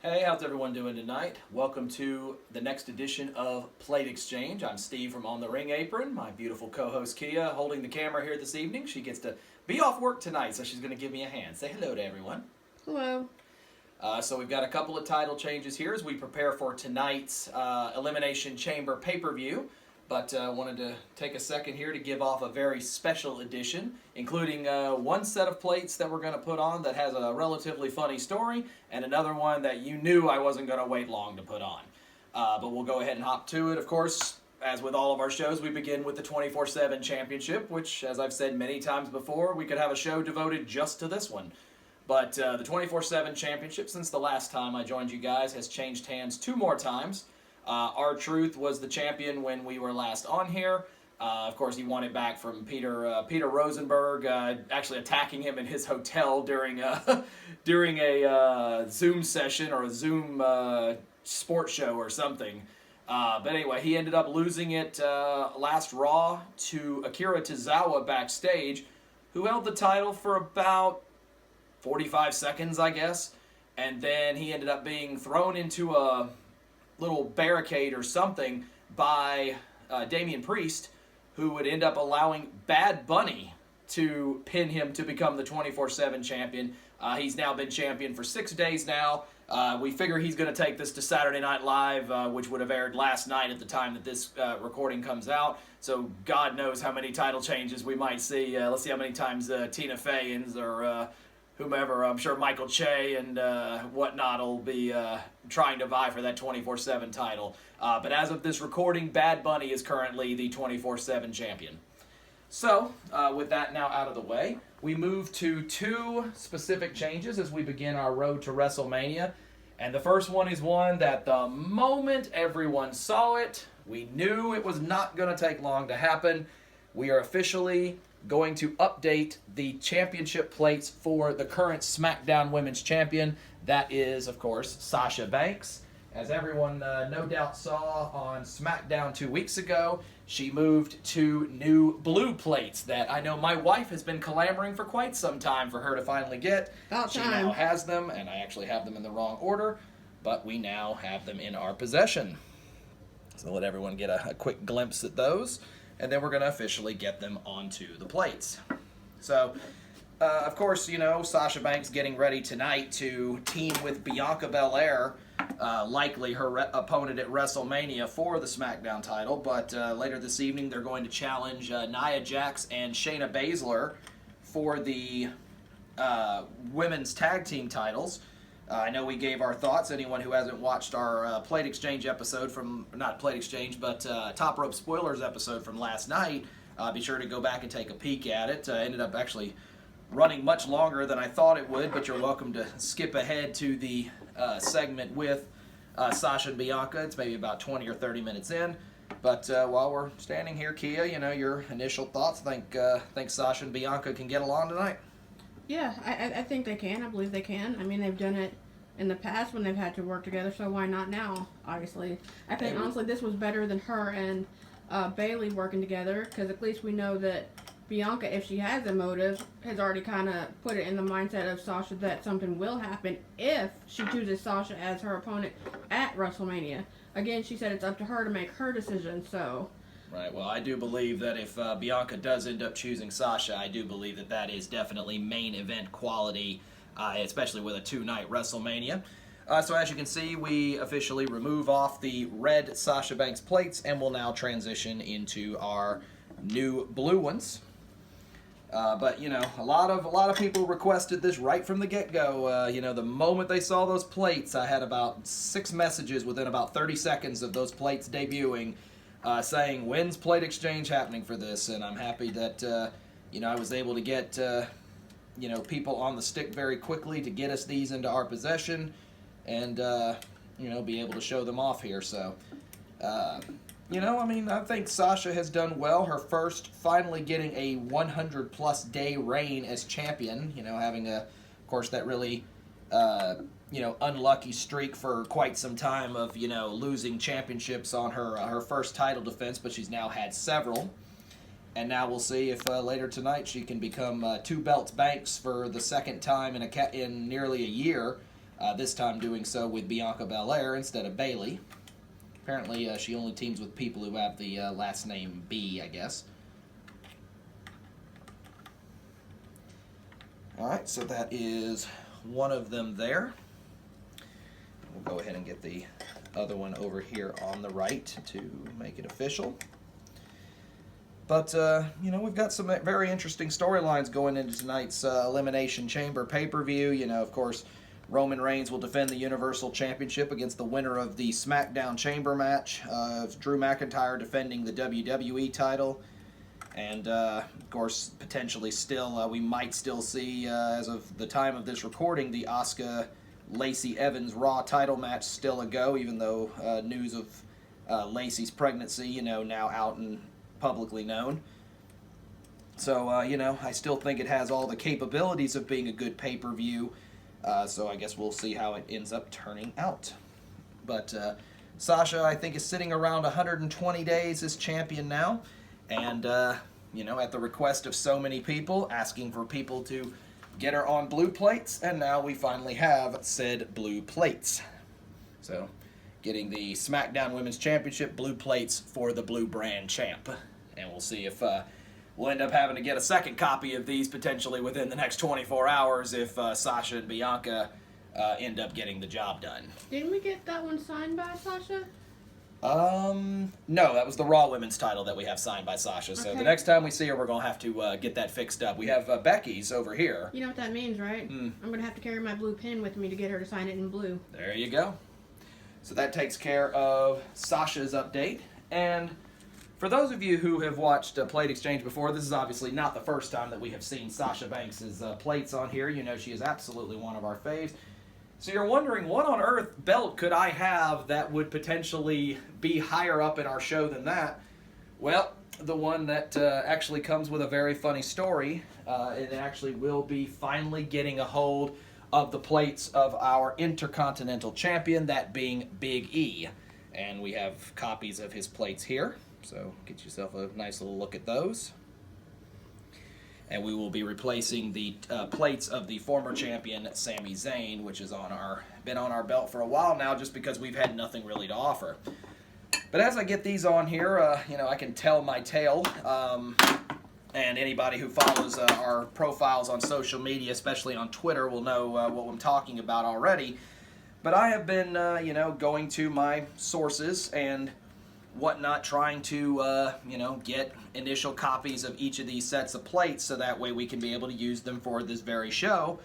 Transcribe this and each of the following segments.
Hey, how's everyone doing tonight? Welcome to the next edition of Plate Exchange. I'm Steve from On the Ring Apron. My beautiful co-host Kia holding the camera here this evening. She gets to be off work tonight, so she's going to give me a hand. Say hello to everyone. Hello. So we've got a couple of title changes here as we prepare for tonight's Elimination Chamber pay-per-view. But I wanted to take a second here to give off a very special edition, including one set of plates that we're going to put on that has a relatively funny story, and another one that you knew I wasn't going to wait long to put on. But we'll go ahead and hop to it. Of course, as with all of our shows, we begin with the 24/7 Championship, which, as I've said many times before, we could have a show devoted just to this one. But the 24/7 Championship, since the last time I joined you guys, has changed hands 2 more times. R-Truth was the champion when we were last on here. Of course, he won it back from Peter Rosenberg, actually attacking him in his hotel during a Zoom session or a Zoom sports show or something. But anyway, he ended up losing it last Raw to Akira Tozawa backstage, who held the title for about 45 seconds, I guess. And then he ended up being thrown into a little barricade or something by Damian Priest, who would end up allowing Bad Bunny to pin him to become the 24/7 champion. He's now been champion for 6 days now. We figure he's going to take this to Saturday Night Live, which would have aired last night at the time that this recording comes out. So God knows how many title changes we might see. Let's see how many times Tina Fey ends or whomever. I'm sure Michael Che and whatnot will be trying to vie for that 24/7 title. But as of this recording, Bad Bunny is currently the 24/7 champion. So, with that now out of the way, we move to 2 specific changes as we begin our road to WrestleMania. And the first one is one that the moment everyone saw it, we knew it was not going to take long to happen. We are officially going to update the championship plates for the current SmackDown Women's Champion. That is, of course, Sasha Banks. As everyone no doubt saw on SmackDown 2 weeks ago, she moved to new blue plates that I know my wife has been clamoring for quite some time for her to finally get. About she time. now has them, and I actually have them in the wrong order, but we now have them in our possession. So let everyone get a quick glimpse at those. And then we're going to officially get them onto the plates. So, of course, you know, Sasha Banks getting ready tonight to team with Bianca Belair, likely her opponent at WrestleMania for the SmackDown title. But later this evening, they're going to challenge Nia Jax and Shayna Baszler for the women's tag team titles. I know we gave our thoughts. Anyone who hasn't watched our Plate Exchange episode from, not Plate Exchange, but Top Rope Spoilers episode from last night, be sure to go back and take a peek at it. Ended up actually running much longer than I thought it would, but you're welcome to skip ahead to the segment with Sasha and Bianca. It's maybe about 20 or 30 minutes in. But while we're standing here, Kia, you know, your initial thoughts. Think Sasha and Bianca can get along tonight? Yeah, I think they can. I believe they can. I mean, they've done it in the past when they've had to work together, so why not now, obviously. I think, honestly, this was better than her and Bayley working together, because at least we know that Bianca, if she has a motive, has already kind of put it in the mindset of Sasha that something will happen if she chooses Sasha as her opponent at WrestleMania. Again, she said it's up to her to make her decision, so... Right, well, I do believe that if Bianca does end up choosing Sasha, I do believe that that is definitely main event quality, especially with a 2-night WrestleMania. So as you can see, we officially remove off the red Sasha Banks plates, and we'll now transition into our new blue ones. But, you know, a lot of people requested this right from the get-go. You know, the moment they saw those plates, I had about 6 messages within about 30 seconds of those plates debuting, saying, when's Plate Exchange happening for this? And I'm happy that, you know, I was able to get, you know, people on the stick very quickly to get us these into our possession and, you know, be able to show them off here. So, you know, I mean, I think Sasha has done well. Her first finally getting a 100-plus day reign as champion, you know, having, of course, that really... you know, unlucky streak for quite some time of, you know, losing championships on her first title defense, but she's now had several. And now we'll see if later tonight she can become 2 belts Banks for the second time in nearly a year. this time doing so with Bianca Belair instead of Bayley. Apparently, she only teams with people who have the last name B, I guess. Alright, so that is one of them there. We'll go ahead and get the other one over here on the right to make it official. But, you know, we've got some very interesting storylines going into tonight's Elimination Chamber pay-per-view. You know, of course, Roman Reigns will defend the Universal Championship against the winner of the Smackdown Chamber match. Drew McIntyre defending the WWE title. And, of course, potentially still, we might still see, as of the time of this recording, the Asuka Lacey Evans Raw title match still a go, even though news of Lacey's pregnancy, you know, now out and publicly known. So, you know, I still think it has all the capabilities of being a good pay-per-view. So I guess we'll see how it ends up turning out. But Sasha, I think, is sitting around 120 days as champion now. And, you know, at the request of so many people, asking for people to get her on blue plates. And now we finally have said blue plates. So, getting the SmackDown Women's Championship blue plates for the blue brand champ. And we'll see if we'll end up having to get a second copy of these potentially within the next 24 hours if Sasha and Bianca end up getting the job done. Didn't we get that one signed by Sasha? No, that was the Raw Women's title that we have signed by Sasha. So Okay. the next time we see her, we're going to have to get that fixed up. We have Becky's over here. You know what that means, right? I'm going to have to carry my blue pin with me to get her to sign it in blue. There you go. So that takes care of Sasha's update. And for those of you who have watched Plate Exchange before, this is obviously not the first time that we have seen Sasha Banks' plates on here. You know she is absolutely one of our faves. So you're wondering, what on earth belt could I have that would potentially be higher up in our show than that? Well, the one that actually comes with a very funny story. It actually will be finally getting a hold of the plates of our Intercontinental Champion, that being Big E. And we have copies of his plates here. So get yourself a nice little look at those. And we will be replacing the plates of the former champion, Sami Zayn, which is been on our belt for a while now just because we've had nothing really to offer. But as I get these on here, you know, I can tell my tale. And anybody who follows our profiles on social media, especially on Twitter, will know what I'm talking about already. But I have been, you know, going to my sources and whatnot, trying to, you know, get initial copies of each of these sets of plates so that way we can be able to use them for this very show.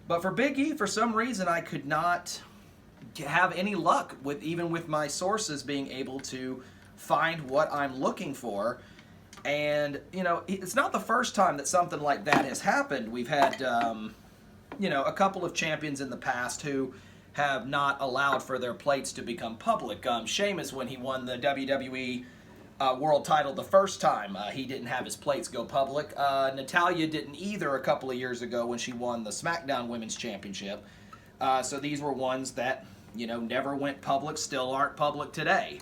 But for Big E, for some reason, I could not have any luck even with my sources being able to find what I'm looking for. And, you know, it's not the first time that something like that has happened. We've had, you know, a couple of champions in the past who have not allowed for their plates to become public. Sheamus, when he won the WWE World title the first time, he didn't have his plates go public. Natalya didn't either a couple of years ago when she won the SmackDown Women's Championship. So these were ones that, you know, never went public, still aren't public today.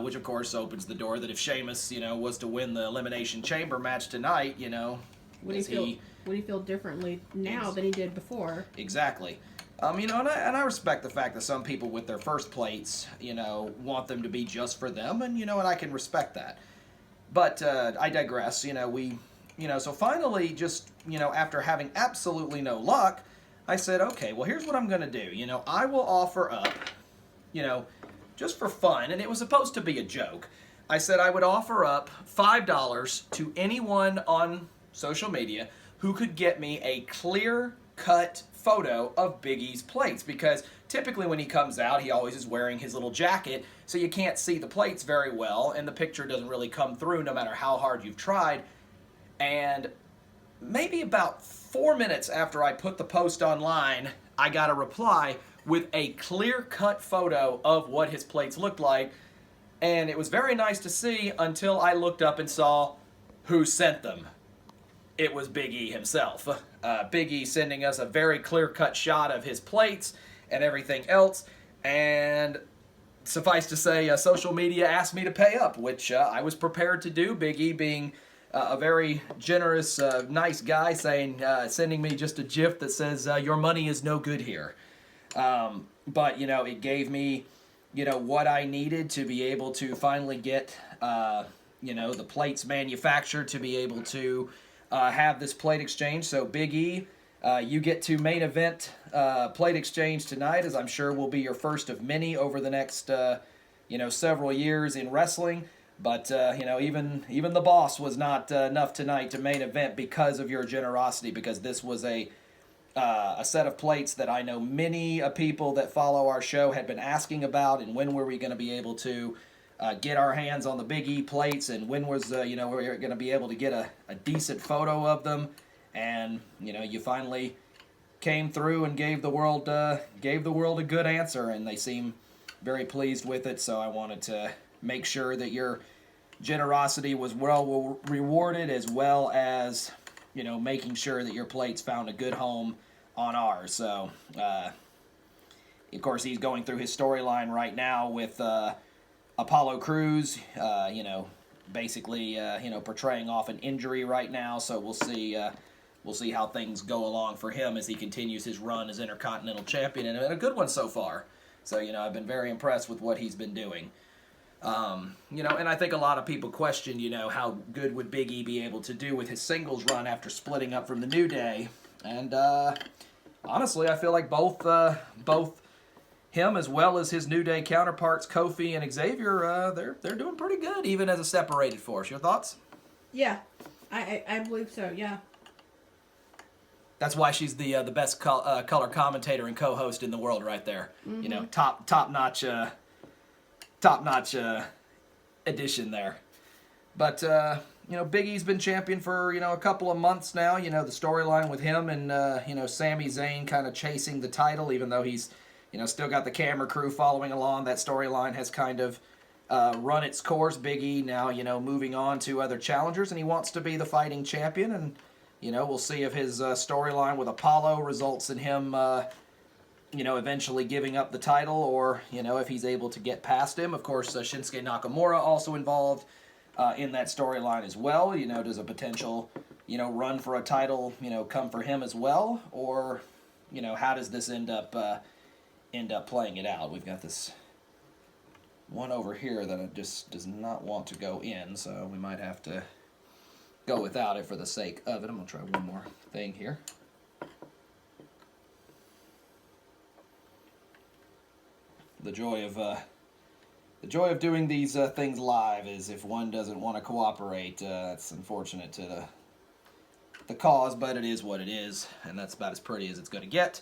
Which, of course, opens the door that if Sheamus, you know, was to win the Elimination Chamber match tonight, you know, Would he feel differently now than he did before? Exactly. You know, and I respect the fact that some people with their first plates, you know, want them to be just for them, and, you know, and I can respect that. But I digress. You know, so finally, just, you know, after having absolutely no luck, I said, okay, well, here's what I'm going to do. You know, I will offer up, you know, just for fun, and it was supposed to be a joke. I said I would offer up $5 to anyone on social media who could get me a clear-cut photo of Big E's plates, because typically when he comes out, he always is wearing his little jacket, so you can't see the plates very well, and the picture doesn't really come through no matter how hard you've tried. And maybe about 4 minutes after I put the post online, I got a reply with a clear-cut photo of what his plates looked like, and it was very nice to see until I looked up and saw who sent them. It was Big E himself. Big E sending us a very clear-cut shot of his plates and everything else, and suffice to say, social media asked me to pay up, which I was prepared to do. Big E being a very generous, nice guy, sending me just a gif that says, your money is no good here. But, it gave me, what I needed to be able to finally get, the plates manufactured to be able to have this plate exchange. So, Big E, you get to main event plate exchange tonight, as I'm sure will be your first of many over the next, several years in wrestling. But, even the boss was not enough tonight to main event because of your generosity, because this was a set of plates that I know many people that follow our show had been asking about, and when were we going to be able to get our hands on the Big E plates, and when was, we were going to be able to get a decent photo of them, and, you finally came through and gave the world a good answer, and they seem very pleased with it, so I wanted to make sure that your generosity was well rewarded, as well as, making sure that your plates found a good home on ours. So, of course, he's going through his storyline right now with Apollo Crews, basically, portraying off an injury right now. So we'll see how things go along for him as he continues his run as Intercontinental Champion, and a good one so far. So, I've been very impressed with what he's been doing. And I think a lot of people question, how good would Big E be able to do with his singles run after splitting up from the New Day. And honestly, I feel like both him as well as his New Day counterparts, Kofi and Xavier, they're doing pretty good, even as a separated force. Your thoughts? Yeah, I believe so. Yeah. That's why she's the best color commentator and co-host in the world, right there. Mm-hmm. Top notch addition there. But Big E's been champion for a couple of months now. The storyline with him and Sami Zayn kind of chasing the title, even though he's still got the camera crew following along. That storyline has kind of run its course. Big E now moving on to other challengers, and he wants to be the fighting champion. And we'll see if his storyline with Apollo results in him eventually giving up the title, or, if he's able to get past him. Of course, Shinsuke Nakamura also involved in that storyline as well. Does a potential, run for a title, come for him as well? Or, how does this end up playing it out? We've got this one over here that it just does not want to go in, so we might have to go without it for the sake of it. I'm going to try one more thing here. The joy of doing these things live is if one doesn't want to cooperate. It's unfortunate to the cause, but it is what it is, and that's about as pretty as it's going to get.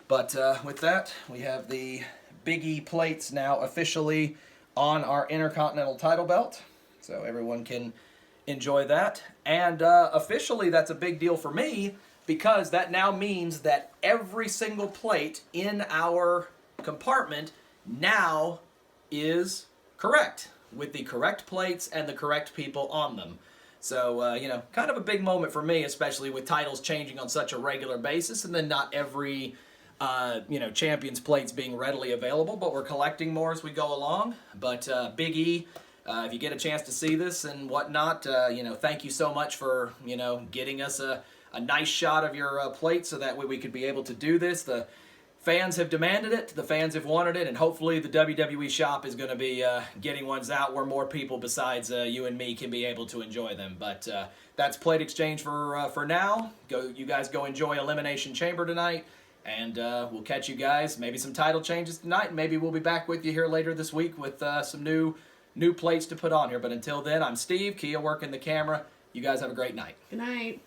But with that, we have the Big E plates now officially on our Intercontinental title belt, so everyone can enjoy that. And officially, that's a big deal for me, because that now means that every single plate in our compartment now is correct, with the correct plates and the correct people on them. So, kind of a big moment for me, especially with titles changing on such a regular basis, and then not every, champion's plates being readily available, but we're collecting more as we go along. But Big E, if you get a chance to see this and whatnot, thank you so much for, getting us a nice shot of your plate, so that way we could be able to do this. The fans have demanded it, the fans have wanted it, and hopefully the WWE shop is going to be getting ones out where more people besides you and me can be able to enjoy them. But that's plate exchange for now. You guys go enjoy Elimination Chamber tonight, and we'll catch you guys. Maybe some title changes tonight, and maybe we'll be back with you here later this week with some new plates to put on here. But until then, I'm Steve, Kia working the camera. You guys have a great night. Good night.